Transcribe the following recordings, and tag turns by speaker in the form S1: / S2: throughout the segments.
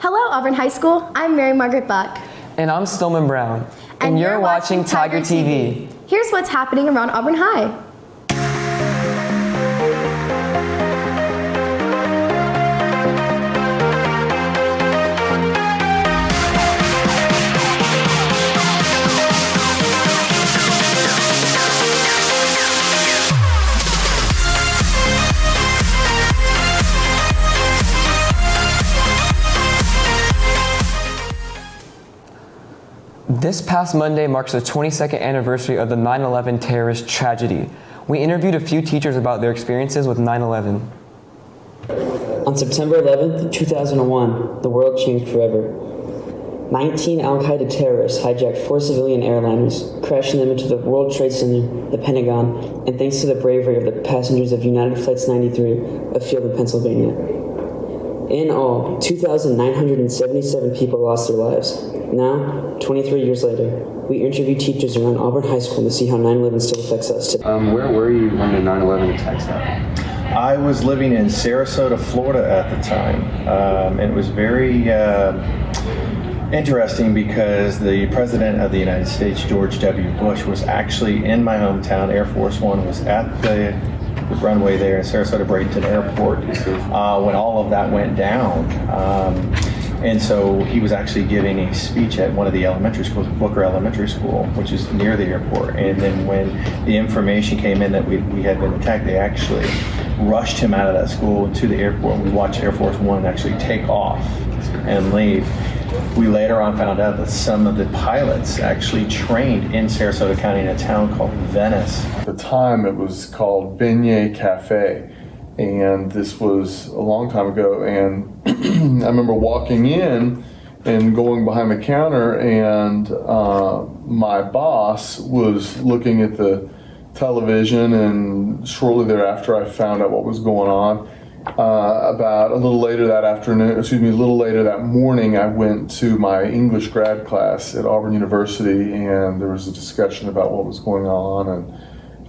S1: Hello, Auburn High School. I'm Mary Margaret Buck.
S2: And I'm Stillman Brown. And you're watching Tiger TV.
S1: Here's what's happening around Auburn High.
S2: This past Monday marks the 22nd anniversary of the 9/11 terrorist tragedy. We interviewed a few teachers about their experiences with 9/11.
S3: On September 11th, 2001, the world changed forever. 19 Al-Qaeda terrorists hijacked 4 civilian airliners, crashing them into the World Trade Center, the Pentagon, and thanks to the bravery of the passengers of United Flights 93, afield in Pennsylvania. In all, 2,977 people lost their lives. Now, 23 years later, we interview teachers around Auburn High School to see how 9/11 still affects us today.
S4: Where were you when the 9/11 attacks happened?
S5: I was living in Sarasota, Florida at the time. It was very interesting because the President of the United States, George W. Bush, was actually in my hometown. Air Force One was at the runway there in Sarasota Bradenton Airport when all of that went down. And so he was actually giving a speech at one of the elementary schools, Booker Elementary School, which is near the airport. And then when the information came in that we had been attacked, they actually rushed him out of that school to the airport. We watched Air Force One actually take off and leave. We later on found out that some of the pilots actually trained in Sarasota County in a town called Venice.
S6: At the time, it was called Beignet Cafe, and this was a long time ago. And I remember walking in and going behind the counter, and my boss was looking at the television, and shortly thereafter, I found out what was going on. About a little later that morning, I went to my English grad class at Auburn University, and there was a discussion about what was going on, and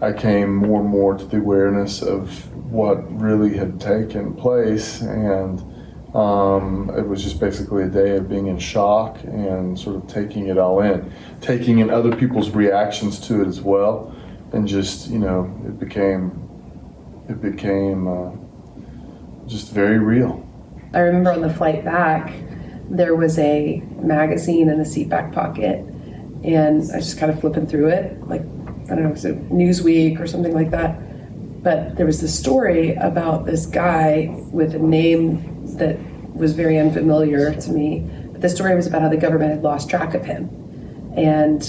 S6: I came more and more to the awareness of what really had taken place, and it was just basically a day of being in shock and sort of taking it all in, taking in other people's reactions to it as well, and just, it became just very real.
S7: I remember on the flight back, there was a magazine in the seat back pocket, and I was just kind of flipping through it, like, I don't know, was it Newsweek or something like that? But there was this story about this guy with a name that was very unfamiliar to me. But the story was about how the government had lost track of him, and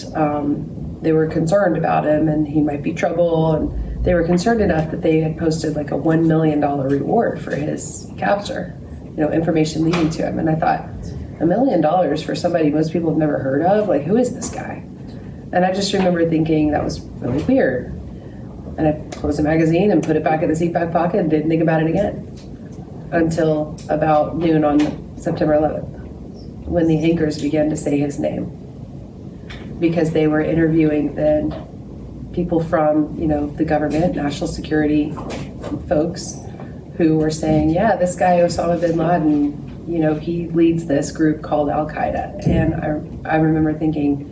S7: they were concerned about him, and he might be trouble, and they were concerned enough that they had posted like a $1 million reward for his capture, information leading to him. And I thought, $1 million for somebody most people have never heard of? Like, who is this guy? And I just remember thinking that was really weird. And I closed the magazine and put it back in the seat back pocket and didn't think about it again until about noon on September 11th, when the anchors began to say his name, because they were interviewing then people from, the government, national security folks, who were saying, yeah, this guy Osama bin Laden, he leads this group called Al-Qaeda. And I remember thinking,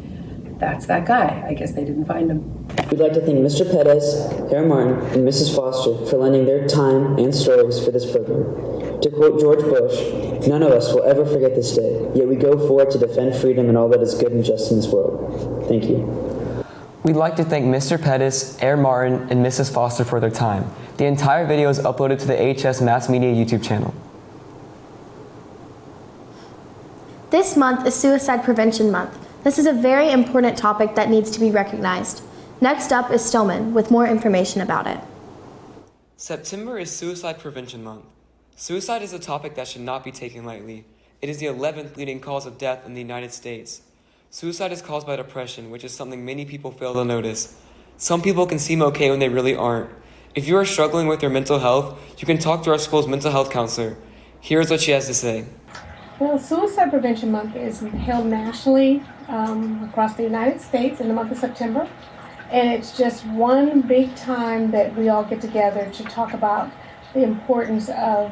S7: that's that guy. I guess they didn't find him.
S3: We'd like to thank Mr. Pettis, Herr Martin, and Mrs. Foster for lending their time and stories for this program. To quote George Bush, none of us will ever forget this day, yet we go forward to defend freedom and all that is good and just in this world. Thank you.
S2: We'd like to thank Mr. Pettis, Herr Martin, and Mrs. Foster for their time. The entire video is uploaded to the HS Mass Media YouTube channel.
S1: This month is Suicide Prevention Month. This is a very important topic that needs to be recognized. Next up is Stillman with more information about it.
S2: September is Suicide Prevention Month. Suicide is a topic that should not be taken lightly. It is the 11th leading cause of death in the United States. Suicide is caused by depression, which is something many people fail to notice. Some people can seem okay when they really aren't. If you are struggling with your mental health, you can talk to our school's mental health counselor. Here's what she has to say.
S8: Well, Suicide Prevention Month is held nationally across the United States in the month of September. And it's just one big time that we all get together to talk about the importance of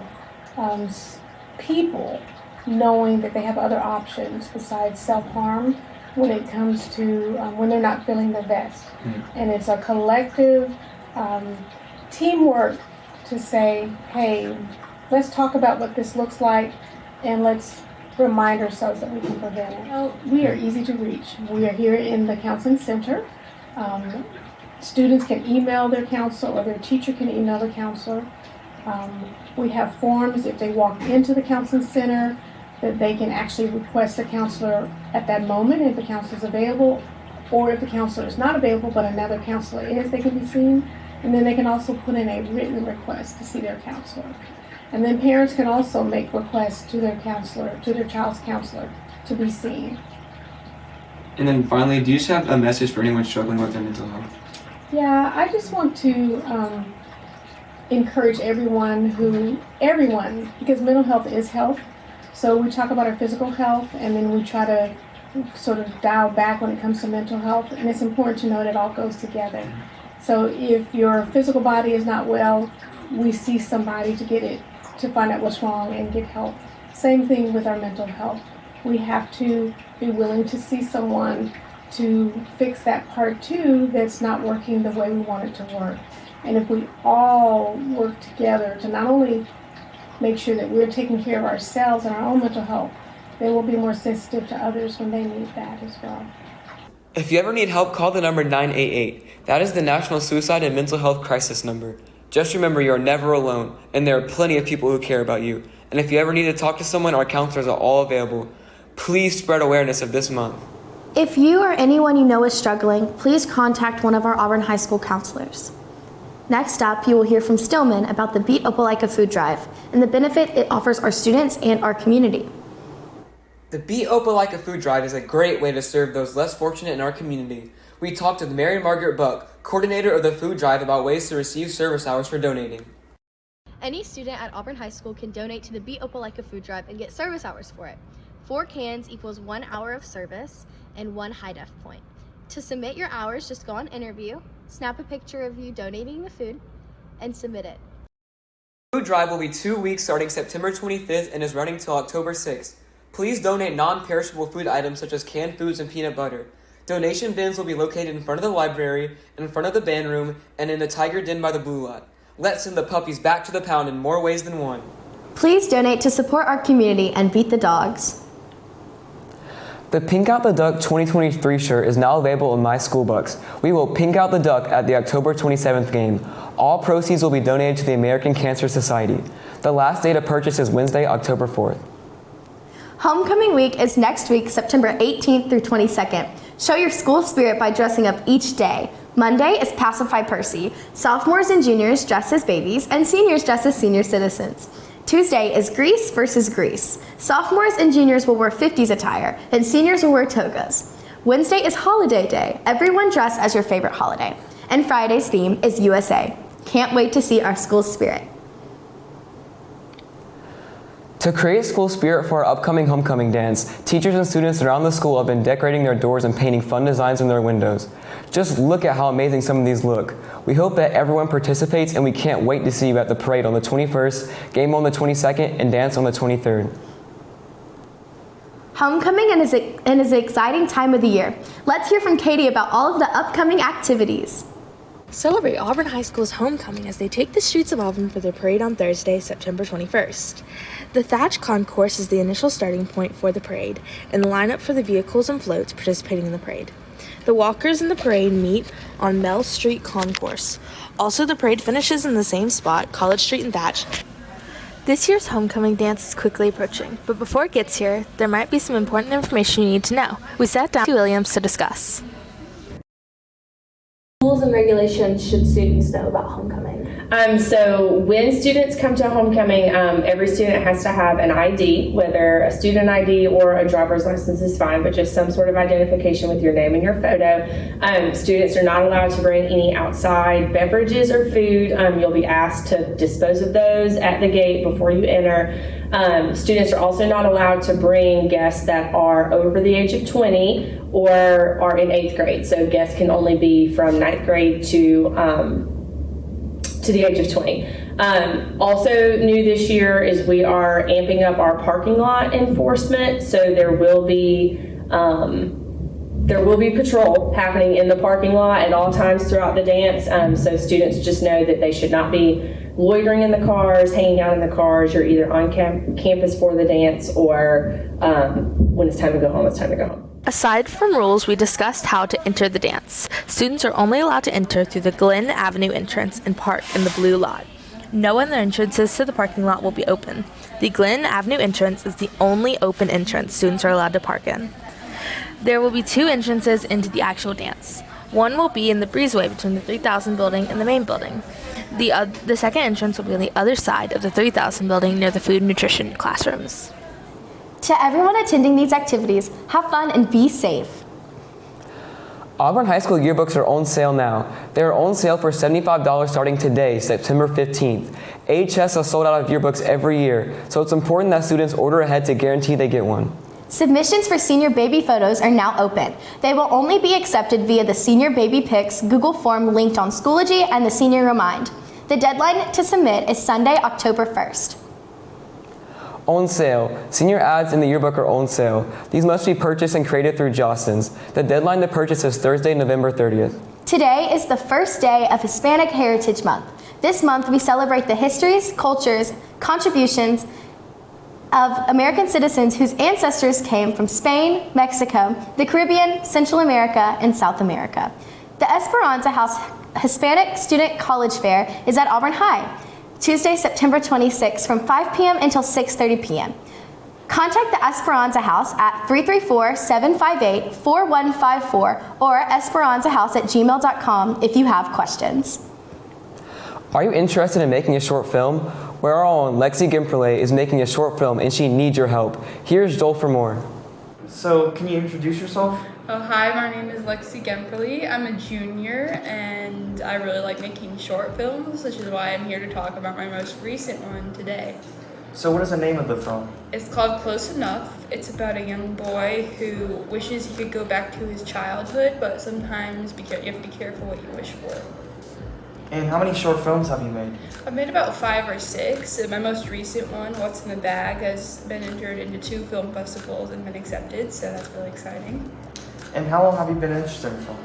S8: people knowing that they have other options besides self-harm when it comes to when they're not feeling their best. And it's a collective teamwork to say, hey, let's talk about what this looks like and let's remind ourselves that we can prevent it. Well, we are easy to reach. We are here in the counseling center. Students can email their counselor or their teacher can email the counselor. We have forms if they walk into the counseling center that they can actually request a counselor at that moment if the counselor is available, or if the counselor is not available but another counselor is, they can be seen. And then they can also put in a written request to see their counselor. And then parents can also make requests to their counselor, to their child's counselor, to be seen.
S2: And then finally, do you just have a message for anyone struggling with their mental health?
S8: Yeah, I just want to encourage everyone, because mental health is health. So we talk about our physical health, and then we try to sort of dial back when it comes to mental health. And it's important to know that it all goes together. So if your physical body is not well, we see somebody to find out what's wrong and get help. Same thing with our mental health. We have to be willing to see someone to fix that part too that's not working the way we want it to work. And if we all work together to not only make sure that we're taking care of ourselves and our own mental health, then we'll be more sensitive to others when they need that as well.
S2: If you ever need help, call the number 988. That is the National Suicide and Mental Health Crisis number. Just remember, you are never alone, and there are plenty of people who care about you. And if you ever need to talk to someone, our counselors are all available. Please spread awareness of this month.
S1: If you or anyone you know is struggling, please contact one of our Auburn High School counselors. Next up, you will hear from Stillman about the Beat Opelika food drive and the benefit it offers our students and our community.
S2: The Beat Opelika food drive is a great way to serve those less fortunate in our community. We talked with Mary Margaret Buck, coordinator of the food drive, about ways to receive service hours for donating.
S1: Any student at Auburn High School can donate to the Beat Opelika food drive and get service hours for it. 4 cans equals 1 hour of service and 1 HiDef point. To submit your hours, just go on interview, snap a picture of you donating the food, and submit it.
S2: The food drive will be 2 weeks starting September 25th and is running till October 6th. Please donate non-perishable food items such as canned foods and peanut butter. Donation bins will be located in front of the library, in front of the band room, and in the tiger den by the blue lot. Let's send the puppies back to the pound in more ways than one.
S1: Please donate to support our community and beat the dogs.
S2: The Pink Out the Duck 2023 shirt is now available in My School Bucks. We will pink out the duck at the October 27th game. All proceeds will be donated to the American Cancer Society. The last day to purchase is Wednesday, October 4th.
S1: Homecoming week is next week, September 18th through 22nd. Show your school spirit by dressing up each day. Monday is Pacify Percy. Sophomores and juniors dress as babies, and seniors dress as senior citizens. Tuesday is Grease versus Grease. Sophomores and juniors will wear 50s attire, and seniors will wear togas. Wednesday is Holiday Day. Everyone dress as your favorite holiday. And Friday's theme is USA. Can't wait to see our school spirit.
S2: To create school spirit for our upcoming homecoming dance, teachers and students around the school have been decorating their doors and painting fun designs on their windows. Just look at how amazing some of these look. We hope that everyone participates, and we can't wait to see you at the parade on the 21st, game on the 22nd, and dance on the 23rd.
S1: Homecoming is an exciting time of the year. Let's hear from Katie about all of the upcoming activities.
S9: Celebrate Auburn High School's homecoming as they take the streets of Auburn for their parade on Thursday, September 21st. The Thatch Concourse is the initial starting point for the parade, and the lineup for the vehicles and floats participating in the parade. The walkers in the parade meet on Mell Street Concourse. Also, the parade finishes in the same spot, College Street and Thatch. This year's homecoming dance is quickly approaching, but before it gets here, there might be some important information you need to know. We sat down with Williams to discuss.
S10: Rules and regulations should students know about homecoming? So when students come to homecoming, every student has to have an ID, whether a student ID or a driver's license is fine, but just some sort of identification with your name and your photo. Students are not allowed to bring any outside beverages or food. You'll be asked to dispose of those at the gate before you enter. Students are also not allowed to bring guests that are over the age of 20 or are in 8th grade. So guests can only be from 9th grade to the age of 20. Also new this year is we are amping up our parking lot enforcement, so there will be patrol happening in the parking lot at all times throughout the dance, so students just know that they should not be loitering in the cars, hanging out in the cars. You're either on campus for the dance, or when it's time to go home, it's time to go home.
S9: Aside from rules, we discussed how to enter the dance. Students are only allowed to enter through the Glen Avenue entrance and park in the blue lot. No other entrances to the parking lot will be open. The Glen Avenue entrance is the only open entrance students are allowed to park in. There will be 2 entrances into the actual dance. One will be in the breezeway between the 3000 building and the main building. The second entrance will be on the other side of the 3000 building near the food and nutrition classrooms.
S1: To everyone attending these activities, have fun and be safe.
S2: Auburn High School yearbooks are on sale now. They are on sale for $75 starting today, September 15th. AHS has sold out of yearbooks every year, so it's important that students order ahead to guarantee they get one.
S1: Submissions for senior baby photos are now open. They will only be accepted via the Senior Baby Pics Google form linked on Schoology and the Senior Remind. The deadline to submit is Sunday, October 1st.
S2: On sale. Senior ads in the yearbook are on sale. These must be purchased and created through Jostens. The deadline to purchase is Thursday, November 30th.
S1: Today is the first day of Hispanic Heritage Month. This month we celebrate the histories, cultures, contributions of American citizens whose ancestors came from Spain, Mexico, the Caribbean, Central America, and South America. The Esperanza House Hispanic Student College Fair is at Auburn High, Tuesday, September 26th from 5 p.m. until 6:30 p.m. Contact the Esperanza House at 334-758-4154 or esperanzahouse@gmail.com if you have questions.
S2: Are you interested in making a short film? Well, our own Lexi Gimperley is making a short film and she needs your help. Here's Joel for more.
S11: So, can you introduce yourself?
S12: Oh, hi, my name is Lexi Gimperley. I'm a junior and I really like making short films, which is why I'm here to talk about my most recent one today.
S11: So what is the name of the film?
S12: It's called Close Enough. It's about a young boy who wishes he could go back to his childhood, but sometimes you have to be careful what you wish for.
S11: And how many short films have you made?
S12: I've made about 5 or 6. My most recent one, What's in the Bag, has been entered into 2 film festivals and been accepted, so that's really exciting.
S11: And how long have you been interested in film?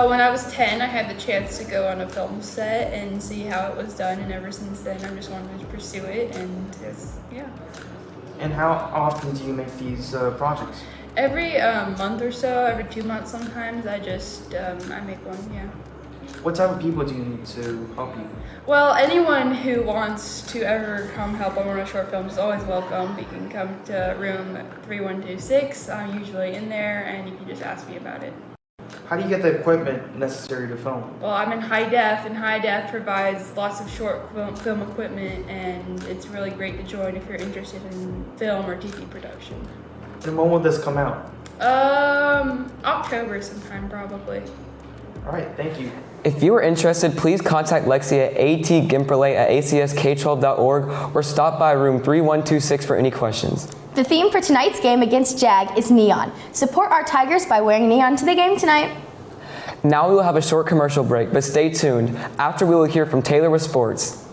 S12: When I was 10, I had the chance to go on a film set and see how it was done, and ever since then I've just wanted to pursue it, and yeah.
S11: And how often do you make these projects?
S12: Every month or so, every 2 months sometimes, I make one, yeah.
S11: What type of people do you need to help you?
S12: Well, anyone who wants to ever come help on one of my short films is always welcome. You can come to room 3126. I'm usually in there, and you can just ask me about it.
S11: How do you get the equipment necessary to film?
S12: Well, I'm in HiDef, and HiDef provides lots of short film equipment, and it's really great to join if you're interested in film or TV production.
S11: And when will this come out?
S12: October sometime, probably.
S11: All right, thank you.
S2: If you are interested, please contact Lexi at atgimperley@acsk12.org or stop by room 3126 for any questions.
S1: The theme for tonight's game against JAG is neon. Support our Tigers by wearing neon to the game tonight.
S2: Now we will have a short commercial break, but stay tuned. After we will hear from Taylor with sports.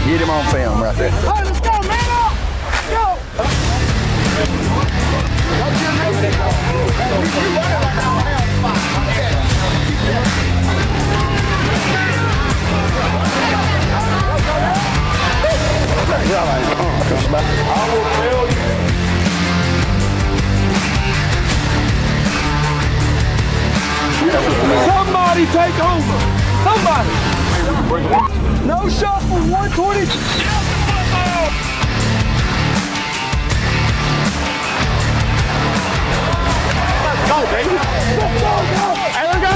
S13: Get him on film right there.
S14: All right, let's go, man up! Go!
S13: I will tell you.
S14: Somebody take over! Somebody! No shuffle, 120. Let's go, baby. Let's go. Hey, let's go.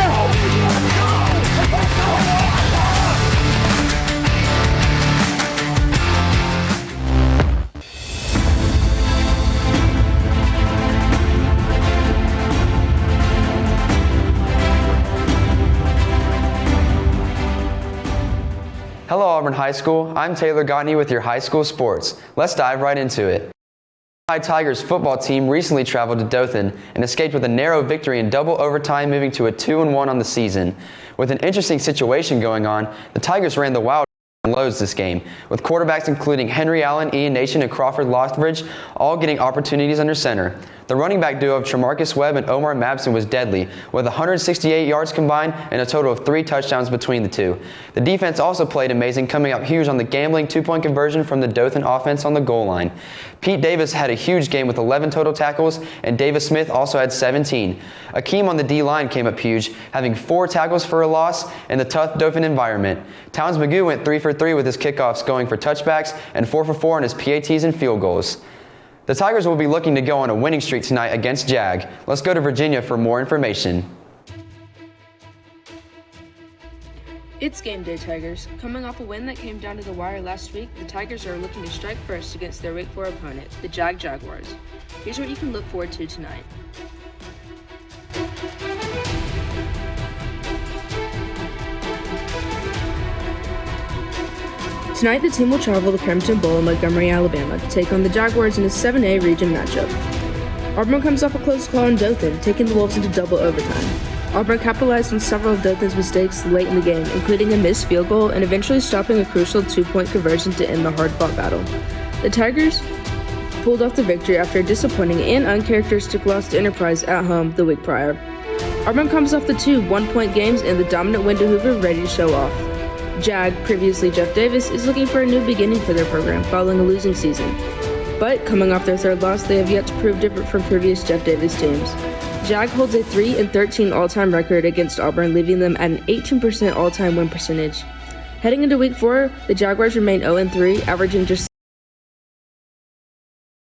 S2: Hello Auburn High School, I'm Taylor Gotney with your high school sports. Let's dive right into it. High Tigers football team recently traveled to Dothan and escaped with a narrow victory in double overtime, moving to a 2-1 on the season. With an interesting situation going on, the Tigers ran the Wild loads this game, with quarterbacks including Henry Allen, Ian Nation, and Crawford Lothbridge all getting opportunities under center. The running back duo of Tremarcus Webb and Omar Mabson was deadly, with 168 yards combined and a total of 3 touchdowns between the two. The defense also played amazing, coming up huge on the gambling 2-point conversion from the Dothan offense on the goal line. Pete Davis had a huge game with 11 total tackles, and Davis Smith also had 17. Akeem on the D-line came up huge, having 4 tackles for a loss in the tough Dothan environment. Towns Magoo went 3 for 3 with his kickoffs, going for touchbacks, and 4 for 4 on his PATs and field goals. The Tigers will be looking to go on a winning streak tonight against Jag. Let's go to Virginia for more information.
S9: It's game day, Tigers. Coming off a win that came down to the wire last week, the Tigers are looking to strike first against their Week 4 opponent, the Jaguars. Here's what you can look forward to tonight. Tonight, the team will travel to Crampton Bowl in Montgomery, Alabama to take on the Jaguars in a 7A region matchup. Auburn comes off a close call in Dothan, taking the Wolves into double overtime. Auburn capitalized on several of Dothan's mistakes late in the game, including a missed field goal and eventually stopping a crucial 2-point conversion to end the hard-fought battle. The Tigers pulled off the victory after a disappointing and uncharacteristic loss to Enterprise at home the week prior. Auburn comes off the 2 one-point games and the dominant win to Hoover, ready to show off. Jag, previously Jeff Davis, is looking for a new beginning for their program following a losing season. But coming off their 3rd loss, they have yet to prove different from previous Jeff Davis teams. Jag holds a 3-13 all-time record against Auburn, leaving them at an 18% all-time win percentage. Heading into Week 4, the Jaguars remain 0-3, averaging just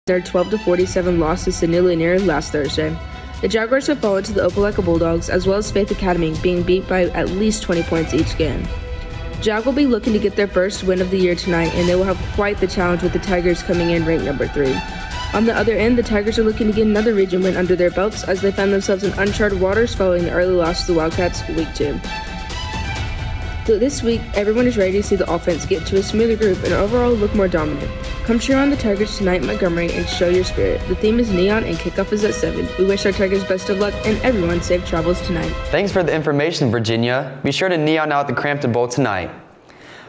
S9: their 12-47 loss to Sidney Lanier last Thursday. The Jaguars have fallen to the Opelika Bulldogs, as well as Faith Academy, being beat by at least 20 points each game. Jag will be looking to get their first win of the year tonight, and they will have quite the challenge with the Tigers coming in ranked number 3. On the other end, the Tigers are looking to get another region win under their belts as they find themselves in uncharted waters following the early loss to the Wildcats Week 2. So this week, everyone is ready to see the offense get to a smoother groove and overall look more dominant. Come cheer on the Tigers tonight in Montgomery and show your spirit. The theme is neon and kickoff is at 7. We wish our Tigers best of luck and everyone safe travels tonight.
S2: Thanks for the information, Virginia. Be sure to neon out the Crampton Bowl tonight.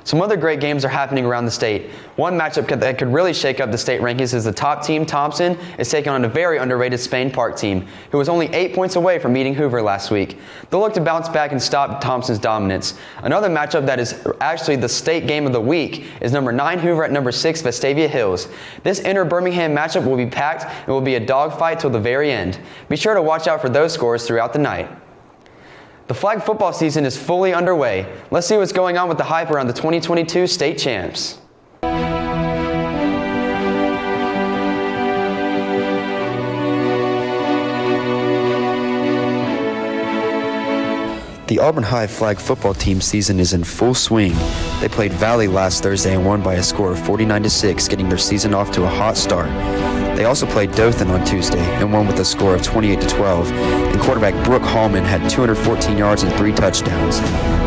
S2: Some other great games are happening around the state. One matchup that could really shake up the state rankings is the top team, Thompson, is taking on a very underrated Spain Park team, who was only 8 points away from beating Hoover last week. They'll look to bounce back and stop Thompson's dominance. Another matchup that is actually the state game of the week is number 9 Hoover at number 6 Vestavia Hills. This inter-Birmingham matchup will be packed and will be a dogfight till the very end. Be sure to watch out for those scores throughout the night. The flag football season is fully underway. Let's see what's going on with the hype around the 2022 state champs. The Auburn High flag football team season is in full swing. They played Valley last Thursday and won by a score of 49-6, getting their season off to a hot start. They also played Dothan on Tuesday and won with a score of 28-12, and quarterback Brooke Hallman had 214 yards and 3 touchdowns.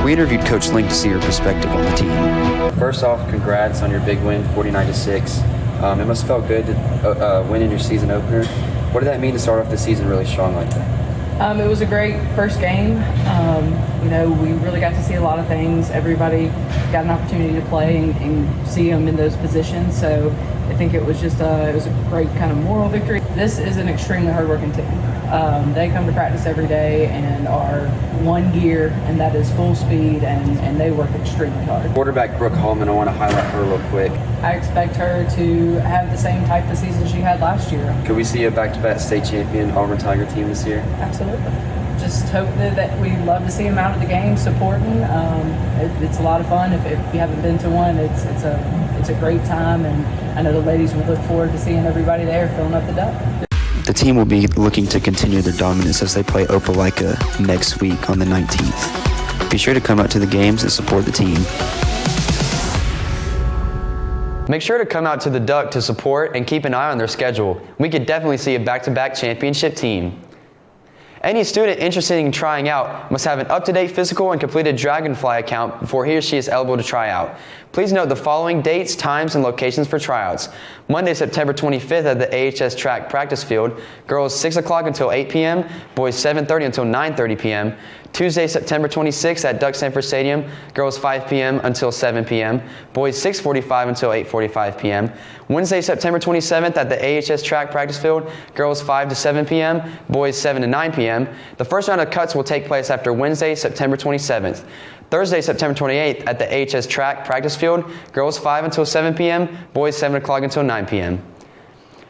S2: We interviewed Coach Link to see her perspective on the team.
S15: First off, congrats on your big win, 49-6. It must have felt good to win in your season opener. What did that mean to start off the season really strong like that?
S16: It was a great first game. We really got to see a lot of things. Everybody got an opportunity to play and see them in those positions. So I think it was just it was a great kind of moral victory. This is an extremely hardworking team. They come to practice every day and are one gear, and that is full speed, and they work extremely hard.
S15: Quarterback Brooke Hallman, I want to highlight her real quick.
S16: I expect her to have the same type of season she had last year.
S15: Could we see a back-to-back state champion Auburn Tiger team this year?
S16: Absolutely. just hope that we love to see them out at the game supporting. It's a lot of fun. If you haven't been to one, it's a great time, and I know the ladies will look forward to seeing everybody there filling up the duck.
S15: The team will be looking to continue their dominance as they play Opelika next week on the 19th. Be sure to come out to the games and support the team. Make sure to come out to the Duck to support and keep an eye on their schedule. We could definitely see a back-to-back championship team. Any student interested in trying out must have an up-to-date physical and completed Dragonfly account before he or she is eligible to try out. Please note the following dates, times, and locations for tryouts. Monday, September 25th at the AHS track practice field, girls 6 o'clock until 8 p.m., boys 7:30 until 9:30 p.m. Tuesday, September 26th at Duck Sanford Stadium, girls 5 p.m. until 7 p.m., boys 6:45 until 8:45 p.m. Wednesday, September 27th at the AHS track practice field, girls 5 to 7 p.m., boys 7 to 9 p.m. The first round of cuts will take place after Wednesday, September 27th. Thursday, September 28th at the AHS track practice field, girls 5 until 7 p.m., boys 7 o'clock until 9 p.m.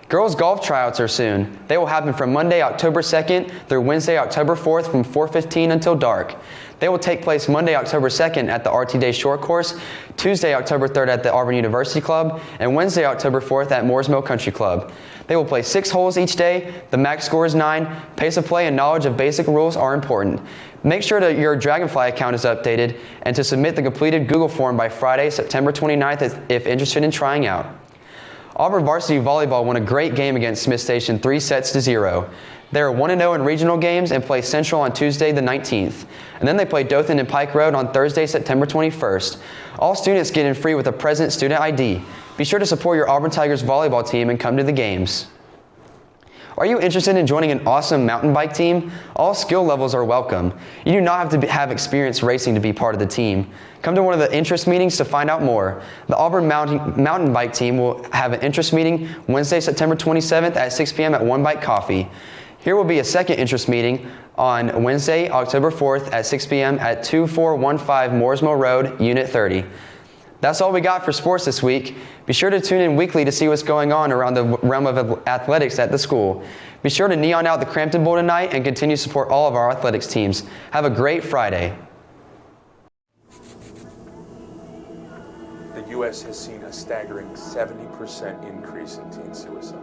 S15: Girls golf tryouts are soon. They will happen from Monday, October 2nd through Wednesday, October 4th from 4:15 until dark. They will take place Monday, October 2nd at the RT Day Short Course, Tuesday, October 3rd at the Auburn University Club, and Wednesday, October 4th at Moores Mill Country Club. They will play 6 holes each day. The max score is 9. Pace of play and knowledge of basic rules are important. Make sure that your Dragonfly account is updated and to submit the completed Google form by Friday, September 29th if interested in trying out. Auburn varsity volleyball won a great game against Smith Station 3-0. They are 1-0 in regional games and play Central on Tuesday the 19th. And then they play Dothan and Pike Road on Thursday, September 21st. All students get in free with a present student ID. Be sure to support your Auburn Tigers volleyball team and come to the games. Are you interested in joining an awesome mountain bike team? All skill levels are welcome. You do not have to have experience racing to be part of the team. Come to one of the interest meetings to find out more. The Auburn mountain bike team will have an interest meeting Wednesday, September 27th at 6 p.m. at One Bike Coffee. Here will be a second interest meeting on Wednesday, October 4th at 6 p.m. at 2415 Moores Mill Road, Unit 30. That's all we got for sports this week. Be sure to tune in weekly to see what's going on around the realm of athletics at the school. Be sure to neon out the Crampton Bowl tonight and continue to support all of our athletics teams. Have a great Friday.
S17: The U.S. has seen a staggering 70% increase in teen suicide.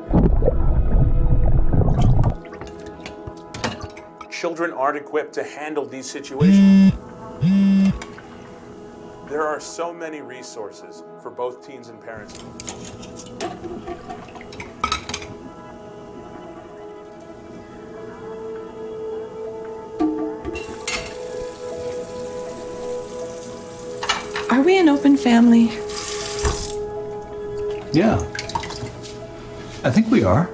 S17: Children aren't equipped to handle these situations. There are so many resources for both teens and parents.
S18: Are we an open family?
S19: Yeah. I think we are.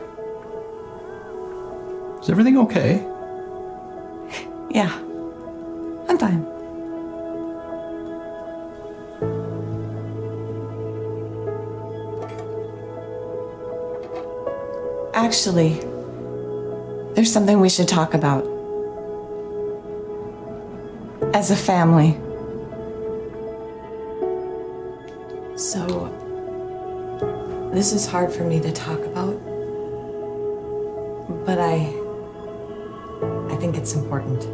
S19: Is everything okay?
S18: Yeah. I'm fine. Actually, there's something we should talk about. As a family. So, this is hard for me to talk about, but I think it's important.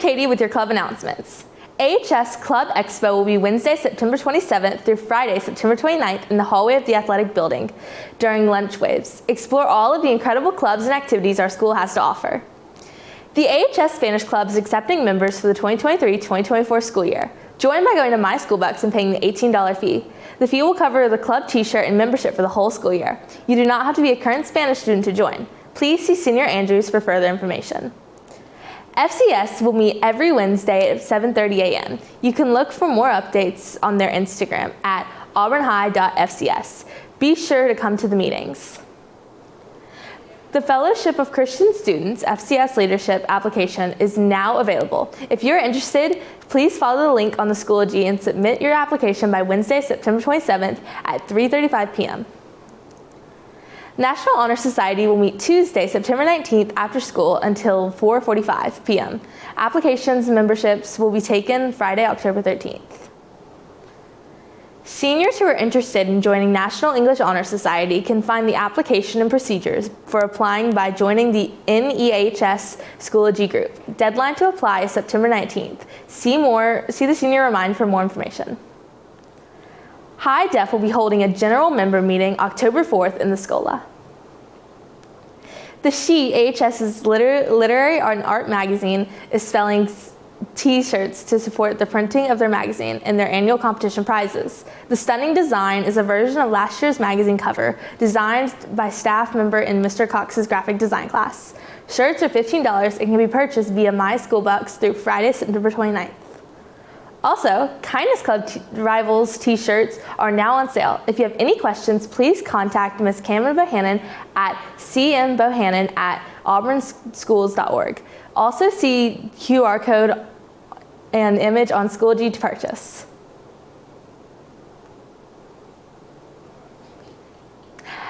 S9: Katie with your club announcements. AHS Club Expo will be Wednesday, September 27th through Friday, September 29th in the hallway of the athletic building during lunch waves. Explore all of the incredible clubs and activities our school has to offer. The AHS Spanish Club is accepting members for the 2023-2024 school year. Join by going to My School Bucks and paying the $18 fee. The fee will cover the club t-shirt and membership for the whole school year. You do not have to be a current Spanish student to join. Please see Senior Andrews for further information. FCS will meet every Wednesday at 7:30 a.m. You can look for more updates on their Instagram at auburnhigh.fcs. Be sure to come to the meetings. The Fellowship of Christian Students FCS Leadership application is now available. If you're interested, please follow the link on the Schoology and submit your application by Wednesday, September 27th at 3:35 p.m. National Honor Society will meet Tuesday, September 19th after school until 4:45 p.m. Applications and memberships will be taken Friday, October 13th. Seniors who are interested in joining National English Honor Society can find the application and procedures for applying by joining the NEHS Schoology group. Deadline to apply is September 19th. See the Senior Remind for more information. HiDef will be holding a general member meeting October 4th in the Scola. The She, AHS's literary and art magazine, is selling t-shirts to support the printing of their magazine and their annual competition prizes. The stunning design is a version of last year's magazine cover, designed by staff member in Mr. Cox's graphic design class. Shirts are $15 and can be purchased via My School Bucks through Friday, September 29th. Also, Kindness Club Rivals t-shirts are now on sale. If you have any questions, please contact Ms. Cameron Bohannon at cmbohannon@auburnschools.org. Also see QR code and image on Schoology to purchase.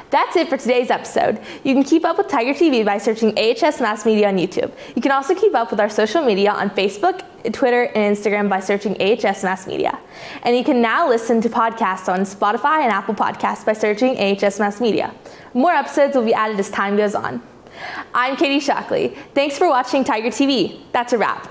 S9: That's it for today's episode. You can keep up with Tiger TV by searching AHS Mass Media on YouTube. You can also keep up with our social media on Facebook, Twitter, and Instagram by searching AHS Mass Media. And you can now listen to podcasts on Spotify and Apple Podcasts by searching AHS Mass Media. More episodes will be added as time goes on. I'm Katie Shockley. Thanks for watching Tiger TV. That's a wrap.